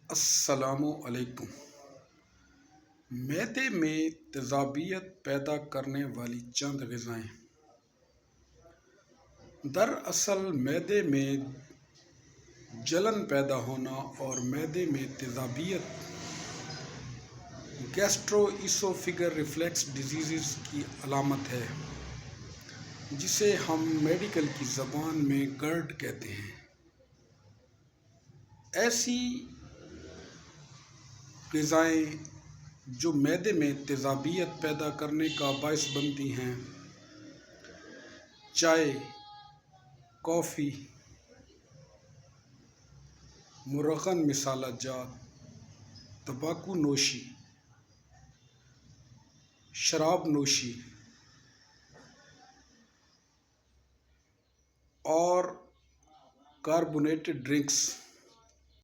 السلام علیکم۔ معدے میں تیزابیت پیدا کرنے والی چند غذائیں۔ دراصل معدے میں جلن پیدا ہونا اور معدے میں تیزابیت گیسٹرو اسوفیگل ریفلیکس ڈیزیز کی علامت ہے، جسے ہم میڈیکل کی زبان میں گرڈ کہتے ہیں۔ ایسی غذائیں جو معدے میں تیزابیت پیدا کرنے کا باعث بنتی ہیں: چائے، کافی، مرغن مسالہ جات، تمباکو نوشی، شراب نوشی اور کاربونیٹڈ ڈرنکس۔